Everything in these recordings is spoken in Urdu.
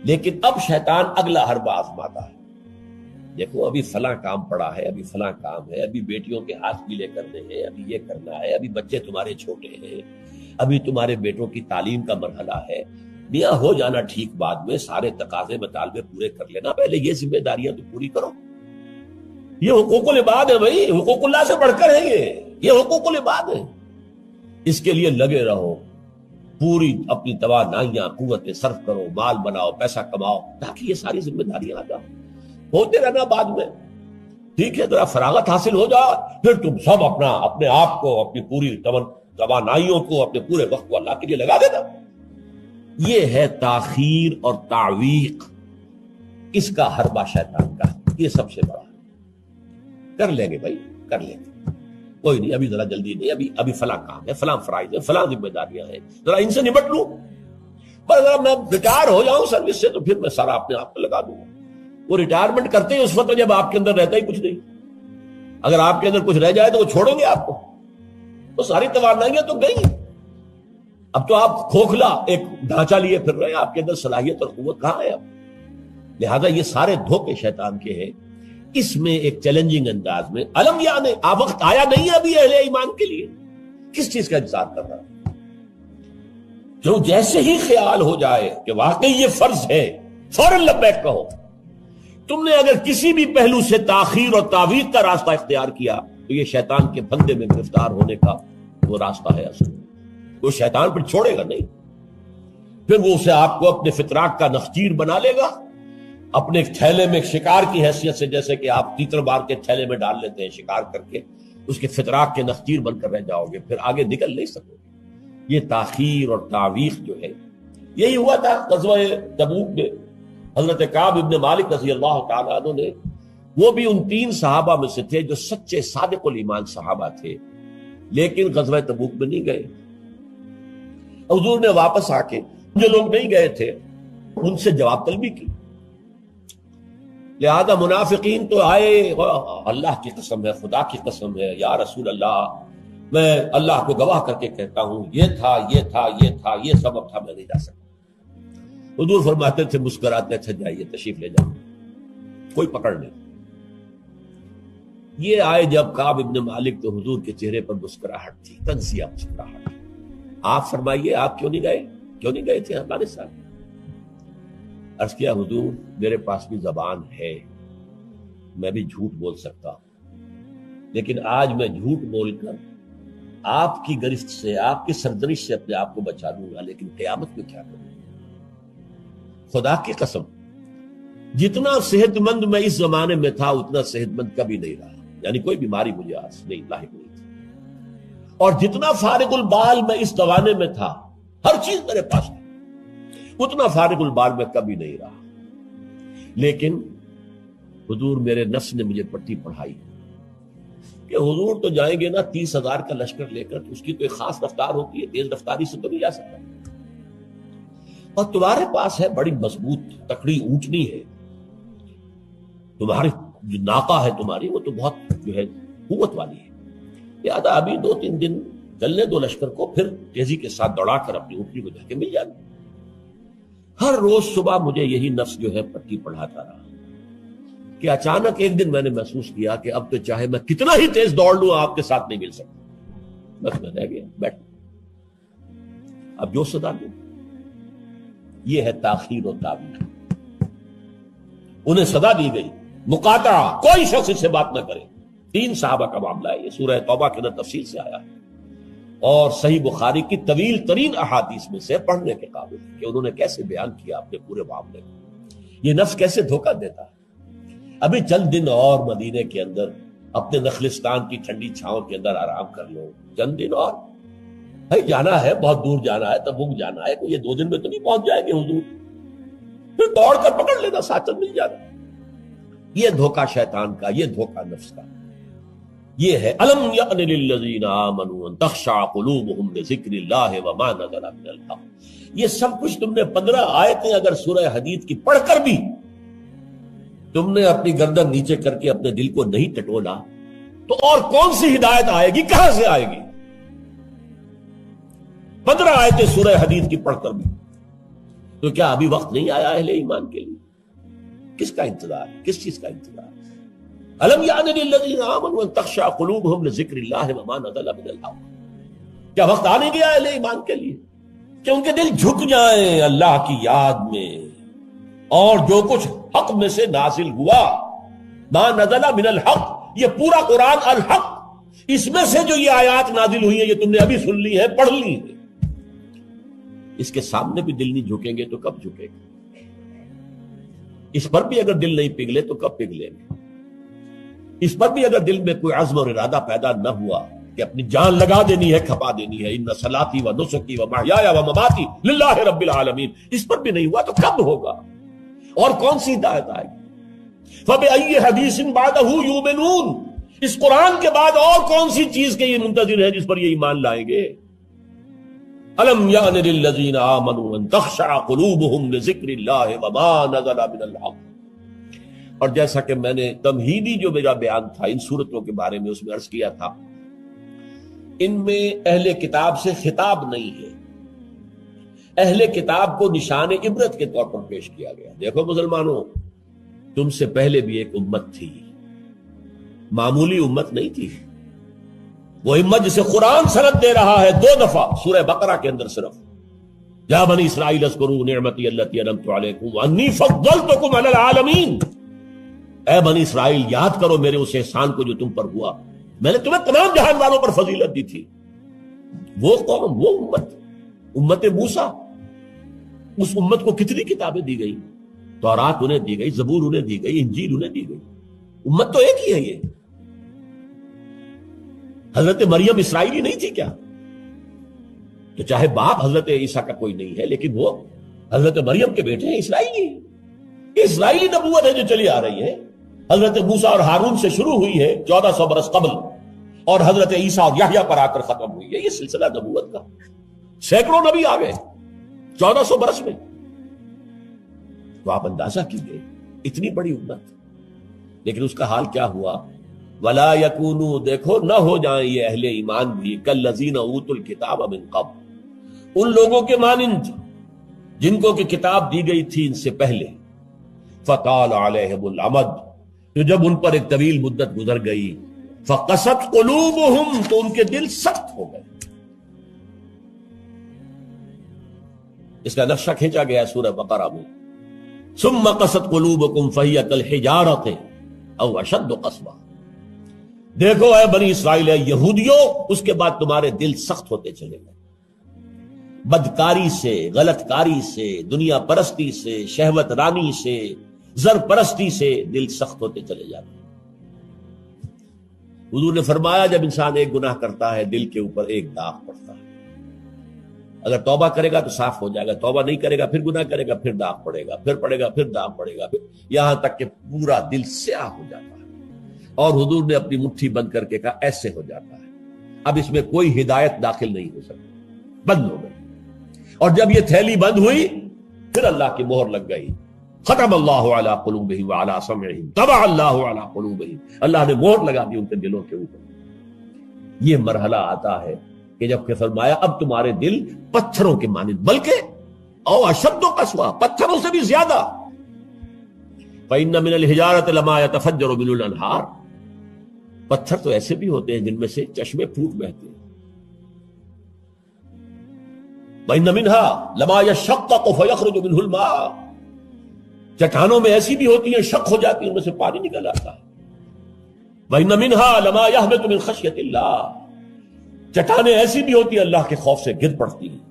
لیکن اب شیطان اگلا حربہ آزماتا ہے. دیکھو ابھی فلاں کام پڑا ہے، ابھی فلاں کام ہے، ابھی بیٹیوں کے ہاتھ پیلے کرنے ہیں، ابھی یہ کرنا ہے، ابھی بچے تمہارے چھوٹے ہیں، ابھی تمہارے بیٹوں کی تعلیم کا مرحلہ ہے. میاں ہو جانا ٹھیک، بعد میں سارے تقاضے مطالبے پورے کر لینا، پہلے یہ ذمہ داریاں تو پوری کرو. یہ حقوق العباد ہے بھائی، حقوق اللہ سے بڑھ کر ہے یہ حقوق العباد ہے. اس کے لیے لگے رہو، پوری اپنی توانائیاں قوتیں صرف کرو، مال بناؤ، پیسہ کماؤ، تاکہ یہ ساری ذمہ داریاں آ جاؤ. ہوتے رہنا بعد میں ٹھیک ہے، ذرا فراغت حاصل ہو جائے، پھر تم سب اپنے آپ کو، اپنی پوری توانائیوں کو، اپنے پورے وقت کو اللہ کے لیے لگا دینا. یہ ہے تاخیر اور تعویق، اس کا حربہ شیطان کا، یہ سب سے بڑا. کر لیں گے بھائی، کر لیں گے، کوئی نہیں، ابھی ذرا جلدی نہیں، ابھی فلاں کام ہے، فلاں فرائض ہے، فلاں ذمہ داریاں ہیں، ذرا ان سے نمٹ لوں. پر اگر میں ریٹائر ہو جاؤں سروس سے تو پھر میں سارا اپنے آپ کو لگا دوں گا. وہ ریٹائرمنٹ کرتے ہیں اس وقت جب آپ کے اندر رہتا ہی کچھ نہیں. اگر آپ کے اندر کچھ رہ جائے تو وہ چھوڑیں گے آپ کو، وہ ساری توانائیاں تو گئی. اب تو آپ کھوکھلا ایک ڈھانچہ لیے پھر رہے ہیں، آپ کے اندر صلاحیت اور قوت کہاں ہے اب؟ لہذا یہ سارے دھوکے شیطان کے ہیں. اس میں ایک چیلنجنگ انداز میں علم یعنی وقت آیا نہیں ہے ابھی اہل ایمان کے لیے، کس چیز کا انتظار کر رہا ہے؟ جو جیسے ہی خیال ہو جائے کہ واقعی یہ فرض ہے، فوراً لبیک کہو. تم نے اگر کسی بھی پہلو سے تاخیر اور تعویق کا راستہ اختیار کیا تو یہ شیطان کے پھندے میں گرفتار ہونے کا وہ راستہ ہے. اصل وہ شیطان پر چھوڑے گا نہیں، پھر وہ اسے آپ کو اپنے فطراک کا نخچیر بنا لے گا، اپنے تھیلے میں شکار کی حیثیت سے، جیسے کہ آپ تیتر بار کے تھیلے میں ڈال لیتے ہیں شکار کر کے، اس کے فطراک کے نخچیر بن کر رہ جاؤ گے، پھر آگے نکل نہیں سکو گے. یہ تاخیر اور تعویق جو ہے، یہی ہوا تھا غزوہ تبوک میں. حضرت کعب ابن مالک رضی اللہ تعالیٰ عنہ نے، وہ بھی ان 3 صحابہ میں سے تھے جو سچے صادق الایمان صحابہ تھے، لیکن غزوہ تبوک میں نہیں گئے. حضور نے واپس آ کے جو لوگ نہیں گئے تھے ان سے جواب طلبی کی. لہذا منافقین تو آئے، اللہ کی قسم ہے، خدا کی قسم ہے یا رسول اللہ، میں اللہ کو گواہ کر کے کہتا ہوں یہ تھا یہ تھا یہ تھا، یہ سبب تھا، میں نہیں جا سکتا. حضور فرماتے تھے مسکراتے تھے، جائیے تشریف لے جاؤ، کوئی پکڑ نہیں. یہ آئے جب کعب ابن مالک، تو حضور کے چہرے پر مسکراہٹ تھی، تنزیہ مسکراہٹ. آپ فرمائیے آپ کیوں نہیں گئے، کیوں نہیں گئے تھے ہمارے ساتھ؟ عرض کیا حضور میرے پاس بھی زبان ہے، میں بھی جھوٹ بول سکتا ہوں، لیکن آج میں جھوٹ بول کر آپ کی گرفت سے، آپ کی سرزنش سے اپنے آپ کو بچا لوں گا، لیکن قیامت میں کیا کروں؟ خدا کی قسم جتنا صحت مند میں اس زمانے میں تھا اتنا صحت مند کبھی نہیں رہا، یعنی کوئی بیماری مجھے آج نہیں لاحق نہیں تھی. اور جتنا فارغ البال میں اس زمانے میں تھا، ہر چیز میرے پاس تھی، اتنا فارغ البال میں کبھی نہیں رہا. لیکن حضور میرے نفس نے مجھے پٹی پڑھائی کہ حضور تو جائیں گے نا 30,000 کا لشکر لے کر، اس کی تو ایک خاص رفتار ہوتی ہے، تیز رفتاری سے تو نہیں جا سکتا. اور تمہارے پاس ہے بڑی مضبوط تکڑی اونٹنی ہے، تمہاری جو ناقہ ہے تمہاری، وہ تو بہت جو ہے قوت والی ہے. لہٰذا ابھی 2-3 دن چلنے دو لشکر کو، پھر تیزی کے ساتھ دوڑا کر اپنی اونٹنی کو جا کے مل جانا. ہر روز صبح مجھے یہی نفس جو ہے پٹی پڑھاتا رہا کہ اچانک ایک دن میں نے محسوس کیا کہ اب تو چاہے میں کتنا ہی تیز دوڑ لوں آپ کے ساتھ نہیں مل سکتا. بس میں رہ گیا بیٹھ، اب جو صدا دوں. یہ ہے تاخیر و تعویق. انہیں صدا دی گئی مقاطعہ، کوئی شخص اس سے بات نہ کرے. 3 صحابہ کا معاملہ ہے، یہ سورہ توبہ کے اندر تفصیل سے آیا ہے، اور صحیح بخاری کی طویل ترین احادیث میں سے پڑھنے کے قابل ہے کہ انہوں نے کیسے بیان کیا اپنے پورے معاملے کو. یہ نفس کیسے دھوکہ دیتا ہے. ابھی چند دن اور مدینے کے اندر اپنے نخلستان کی ٹھنڈی چھاؤں کے اندر آرام کر لو، چند دن اور، بھائی جانا ہے، بہت دور جانا ہے، تبوک جانا ہے، یہ 2 دن میں تو نہیں پہنچ جائیں گے حضور، پھر دوڑ کر پکڑ لینا، ساتھ چل مل جانا. یہ دھوکہ شیطان کا، یہ دھوکہ نفس کا. یہ ہے الم یأن للذین آمنوا ان تخشع قلوبهم لذکر اللہ وما نزل من الحق. یہ سب کچھ تم نے 15 آیتیں اگر سورہ حدید کی پڑھ کر بھی تم نے اپنی گردن نیچے کر کے اپنے دل کو نہیں ٹٹولا تو اور کون سی ہدایت آئے گی، کہاں سے آئے گی؟ 15 آیتیں سورہ حدید کی پڑھ کر بھی تو کیا ابھی وقت نہیں آیا اہل ایمان کے لیے؟ کس کا انتظار؟ کس چیز کا انتظار؟ الم یعن للذین آمنوا ان تخشع قلوبهم لذکر اللہ وما نزل من الحق، کیا وقت آ نہیں گیا اہل ایمان کے لیے کہ ان کے دل جھک جائیں اللہ کی یاد میں، اور جو کچھ حق میں سے نازل ہوا، ما نزل من الحق، یہ پورا قرآن الحق، اس میں سے جو یہ آیات نازل ہوئی ہیں یہ تم نے ابھی سن لی ہے، پڑھ لی ہے، اس کے سامنے بھی دل نہیں جھکیں گے تو کب جھکے گا؟ اس پر بھی اگر دل نہیں پگھلے تو کب پگھلیں گے؟ اس پر بھی اگر دل میں کوئی عزم اور ارادہ پیدا نہ ہوا کہ اپنی جان لگا دینی ہے، کھپا دینی ہے، ان صلاتی و نسکی و محیایا و مماتی للہ رب العالمین، اس پر بھی نہیں ہوا تو کب ہوگا؟ اور کون سی ہدایت آئے گی؟ فبأی حدیث بعدہ یؤمنون، اس قرآن کے بعد اور کون سی چیز کے یہ منتظر ہے جس پر یہ ایمان لائیں گے؟ الم یعن للذین آمنوا ان تخشع قلوبهم لذکر اللہ وما نزل من الحق۔ اور جیسا کہ میں نے تمہیدی جو میرا بیان تھا ان صورتوں کے بارے میں، اس میں عرض کیا تھا ان میں اہل کتاب سے خطاب نہیں ہے، اہل کتاب کو نشان عبرت کے طور پر پیش کیا گیا۔ دیکھو مسلمانوں، تم سے پہلے بھی ایک امت تھی، معمولی امت نہیں تھی، وہ امت جسے قرآن سند دے رہا ہے 2 دفعہ سورہ بقرہ کے اندر صرف، یا بنی اسرائیل اذکروا نعمتی التی انعمت علیکم وانی فضلتکم علی العالمین، اے بنی اسرائیل یاد کرو میرے اس احسان کو جو تم پر ہوا، میں نے تمہیں تمام جہان والوں پر فضیلت دی تھی۔ وہ قوم، وہ امت موسیٰ، اس امت کو کتنی کتابیں دی گئی؟ تورات انہیں دی گئی، زبور انہیں دی گئی، انجیل انہیں دی گئی، امت تو ایک ہی ہے۔ یہ حضرت مریم اسرائیلی نہیں تھی کیا؟ تو چاہے باپ حضرت عیسیٰ کا کوئی نہیں ہے لیکن وہ حضرت مریم کے بیٹے ہیں، اسرائیلی، اسرائیلی نبوت ہے جو چلی آ رہی ہے، حضرت موسیٰ اور ہارون سے شروع ہوئی ہے 1400 برس قبل، اور حضرت عیسیٰ اور یحییٰ پر آ کر ختم ہوئی ہے۔ یہ سلسلہ نبوت کا، سینکڑوں نبی آ گئے 1400 برس میں، تو آپ اندازہ کیجئے اتنی بڑی امت، لیکن اس کا حال کیا ہوا؟ وَلَا يَكُونُوا، دیکھو نہ ہو جائیں یہ اہل ایمان بھی كَالَّذِينَ أُوتُوا الْكِتَابَ مِن قَبْلُ، ان لوگوں کے مانند جن کو کہ کتاب دی گئی تھی ان سے پہلے، فَطَالَ عَلَيْهِمُ الْأَمَدُ، تو جب ان پر ایک طویل مدت گزر گئی، فَقَسَتْ قُلُوبُهُمْ، تو ان کے دل سخت ہو گئے۔ اس کا نقشہ کھینچا گیا سورہ بقرہ میں، ثُمَّ قَسَتْ قُلُوبُكُمْ فَهِيَ كَالْحِجَارَةِ أَوْ أَشَدُّ قَسْوَةً، دیکھو اے بنی اسرائیل، اے یہودیوں، اس کے بعد تمہارے دل سخت ہوتے چلے گئے، بدکاری سے، غلط کاری سے، دنیا پرستی سے، شہوت رانی سے، زر پرستی سے دل سخت ہوتے چلے جاتے ہیں۔ حضور نے فرمایا جب انسان ایک گناہ کرتا ہے دل کے اوپر ایک داغ پڑتا ہے، اگر توبہ کرے گا تو صاف ہو جائے گا، توبہ نہیں کرے گا پھر گناہ کرے گا، پھر داغ پڑے گا، پھر پڑے گا، پھر داغ پڑے گا، پھر یہاں تک کہ پورا دل سیاہ ہو جاتا ہے۔ اور حضور نے اپنی مٹھی بند کر کے کہا ایسے ہو جاتا ہے، اب اس میں کوئی ہدایت داخل نہیں ہو سکتی، بند ہو گئی۔ اور جب یہ تھیلی بند ہوئی پھر اللہ کی مہر لگ گئی، ختم اللہ علی قلوبہم وعلی سمعہم طبع اللہ علی قلوبہم، اللہ نے مہر لگا دی ان کے دلوں کے اوپر۔ یہ مرحلہ آتا ہے کہ جب کہ فرمایا اب تمہارے دل پتھروں کے مانند، بلکہ او اشد قسوہ، پتھروں سے بھی زیادہ، فإن من الحجارۃ لما يتفجر منه الانہار، پتھر تو ایسے بھی ہوتے ہیں جن میں سے چشمے پھوٹ بہتے ہیں، وإن منها لما يشقق فيخرج منه الماء، چٹانوں میں ایسی بھی ہوتی ہیں شق ہو جاتی ہیں ان میں سے پانی نکل آتا ہے، وإن منها لما يهبط من خشية الله، چٹانیں ایسی بھی ہوتی ہیں اللہ کے خوف سے گر پڑتی ہیں،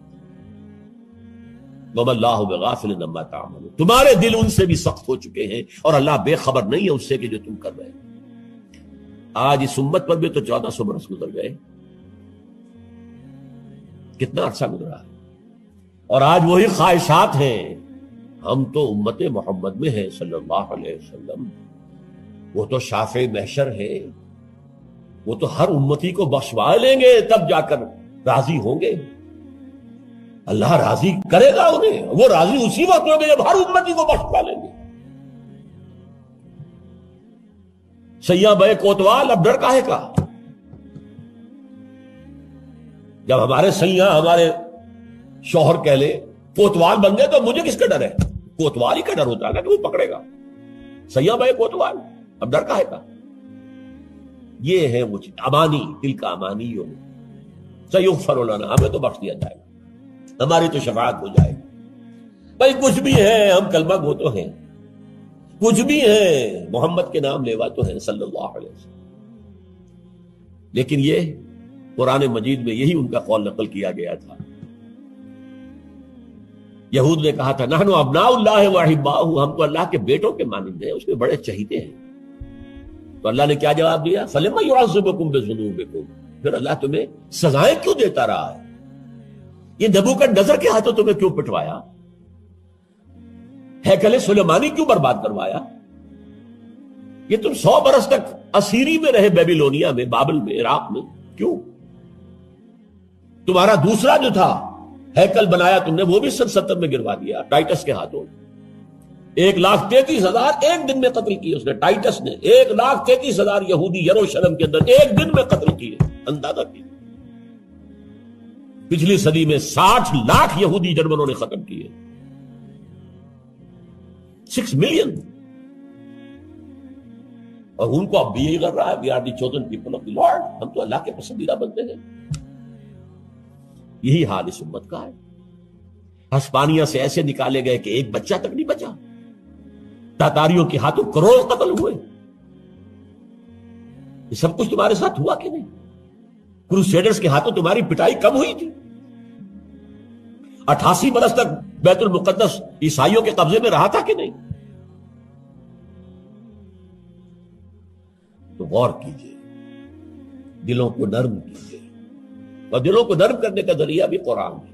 وما اللہ بغافل عما تعملون، تمہارے دل ان سے بھی سخت ہو چکے ہیں اور اللہ بے خبر نہیں ہے اس سے کہ جو تم کر رہے ہیں۔ آج اس امت پر بھی تو 1400 برس گزر گئے، کتنا عرصہ گزرا ہے، اور آج وہی خواہشات ہیں۔ ہم تو امت محمد میں ہیں صلی اللہ علیہ وسلم، وہ تو شافع محشر ہے، وہ تو ہر امتی کو بخشوا لیں گے تب جا کر راضی ہوں گے، اللہ راضی کرے گا انہیں، وہ راضی اسی وقت ہوں گے جب ہر امتی کو بخشوا لیں گے۔ سیاں بے کوتوال، اب ڈر کاہے کا؟ جب ہمارے سیاں، ہمارے شوہر کہہ لے کوتوال بن گئے تو مجھے کس کا ڈر ہے؟ کوتوال ہی کا ڈر ہوتا ہے نا کہ وہ پکڑے گا. سیاح بھائی کوتوال، اب ڈر کا ہے کا. یہ ہے وہ چیز امانی، دل کا امانی ہو. سیغفر لنا، ہمیں تو بخش دیا جائے گا، ہماری تو شفاعت ہو جائے گی. بھائی کچھ بھی ہے، ہم کلمہ گو تو ہیں، کچھ بھی ہے، محمد کے نام لیوا تو ہیں صلی اللہ علیہ وسلم. لیکن یہ قرآن مجید میں یہی ان کا قول نقل کیا گیا تھا. یہود نے کہا تھا نحن ابناء اللہ و احباؤہ، ہم تو اللہ کے بیٹوں کے مانند ہیں، اس کے بڑے چہیتے ہیں. تو اللہ نے کیا جواب دیا؟ فلما یعذبکم بذنوبکم، پھر اللہ تمہیں سزائیں کیوں دیتا رہا ہے؟ یہ نبوکدنضر کے ہاتھوں تمہیں کیوں پٹوایا؟ ہیکل سلیمانی کیوں برباد کروایا؟ یہ تم 100 برس تک اسیری میں رہے، بیبیلونیا میں، بابل میں، عراق میں، کیوں؟ تمہارا دوسرا جو تھا ہیکل بنایا تم نے، وہ بھی 70 میں گروا دیا ٹائٹس کے ہاتھوں. 1,33,000 ایک دن میں قتل کیے اس نے، ٹائٹس نے 1,33,000 یہودی یروشلم کے اندر ایک دن میں قتل کیے. اندازہ کیے. پچھلی صدی میں 60 لاکھ یہودی جرمنوں نے ختم کیے. 6 ملین. اور ان کو اب بھی یہی کر رہا ہے، we are the chosen people of the lord, ہم تو اللہ کے پسندیدہ بندے ہیں. یہی حال اس امت کا ہے. ہسپانیہ سے ایسے نکالے گئے کہ ایک بچہ تک نہیں بچا. تاتاریوں کے ہاتھوں کروڑ قتل ہوئے. یہ سب کچھ تمہارے ساتھ ہوا کہ نہیں؟ کروسیڈرز کے ہاتھوں تمہاری پٹائی کم ہوئی تھی؟ 88 برس تک بیت المقدس عیسائیوں کے قبضے میں رہا تھا کہ نہیں؟ تو غور کیجئے، دلوں کو نرم کیجئے، اور دلوں کو نرم کرنے کا ذریعہ بھی قرآن ہے.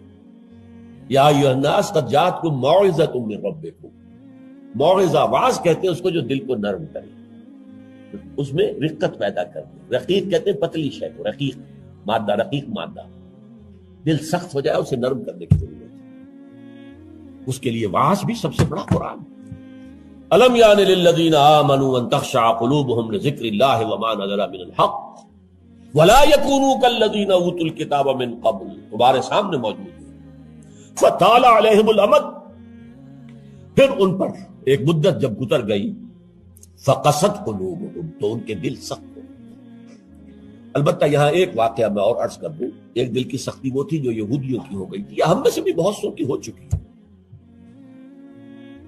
یا ایھا الناس قد جاءتکم موعظۃ من ربکم. موعظہ، واعظ کہتے ہیں اس کو جو دل کو نرم کرے، اس میں رقت پیدا کرے. رقیق کہتے ہیں پتلی شے کو، رقیق مادہ، رقیق مادہ. دل سخت ہو جائے اسے نرم کرنے کی ضرورت ہے. اس کے لیے واعظ بھی سب سے بڑا قرآن. الم یان للذین آمنوا ان تخشع قلوبهم لذکر اللہ وما نزل من الحق ولا يكونوا كالذین اوتوا الکتاب من قبل. تمہارے سامنے موجود ہے. فطال علیہم الامد، پھر ان پر ایک مدت جب گزر گئی، فقست قلوبهم، تو ان کے دل سخت ہو. البتہ یہاں ایک واقعہ میں اور عرض کر دوں. ایک دل کی سختی وہ تھی جو یہودیوں کی ہو گئی تھی، یا ہم میں سے بھی بہت سو کی ہو چکی ہے.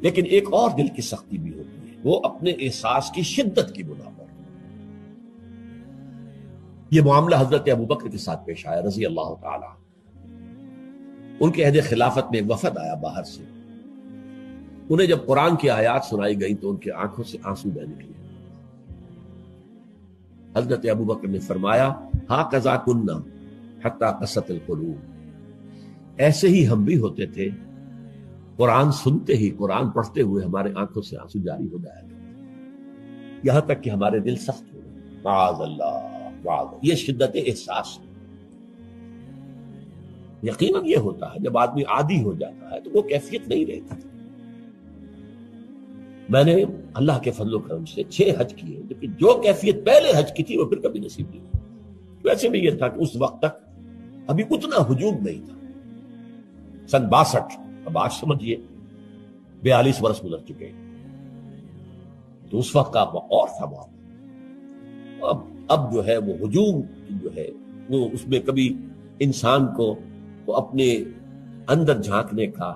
لیکن ایک اور دل کی سختی بھی ہوتی ہے، وہ اپنے احساس کی شدت کی بنا پر. یہ معاملہ حضرت ابوبکر کے ساتھ پیش آیا رضی اللہ تعالی. ان کے عہد خلافت میں ایک وفد آیا باہر سے. انہیں جب قرآن کی آیات سنائی گئی تو ان کی آنکھوں سے آنسو بہنے لگے. حضرت ابوبکر نے فرمایا ھٰکذا کُنّا حتیٰ قست القلوب. ایسے ہی ہم بھی ہوتے تھے، قرآن سنتے ہی، قرآن پڑھتے ہوئے ہمارے آنکھوں سے آنسو جاری ہو جایا کرتے، یہاں تک کہ ہمارے دل سخت ہو گئے. معاذ اللہ، معاذ اللہ. یہ شدت احساس ہے. یقیناً یہ ہوتا ہے جب آدمی عادی ہو جاتا ہے تو وہ کیفیت نہیں رہتی. میں نے اللہ کے فضل و کرم سے 6 حج کیے، لیکن جو کیفیت پہلے حج کی تھی وہ پھر کبھی نصیب نہیں ہوئی. ویسے بھی یہ تھا کہ اس وقت تک ابھی اتنا ہجوم نہیں تھا. سن 62، اب آج سمجھیے 42 برس گزر چکے، تو اس وقت کا اور تھا معاملہ. اب جو ہے وہ ہجوم جو ہے وہ اس میں کبھی انسان کو اپنے اندر جھانکنے کا،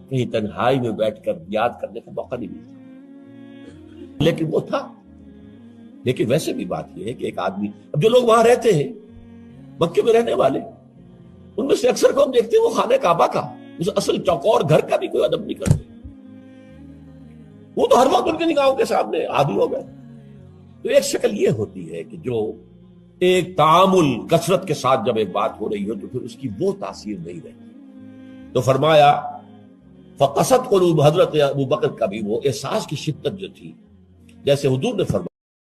کہیں تنہائی میں بیٹھ کر یاد کرنے کا موقع نہیں ملتا. لیکن وہ تھا. لیکن ویسے بھی بات یہ ہے کہ ایک آدمی، اب جو لوگ وہاں رہتے ہیں، مکے میں رہنے والے، ان میں سے اکثر کو ہم دیکھتے ہیں وہ خانہ کعبہ کا، اس اصل چوکور گھر کا بھی کوئی ادب نہیں کرتے. وہ تو ہر وقت ان کی نگاہوں کے سامنے عادی ہو گئے. تو ایک شکل یہ ہوتی ہے کہ جو ایک تعامل کثرت کے ساتھ جب ایک بات ہو رہی ہو تو پھر اس کی وہ تاثیر نہیں رہتی. تو فرمایا فقست قلوب، حضرت ابوبکر کا بھی وہ احساس کی شدت جو تھی، جیسے حضور نے فرمایا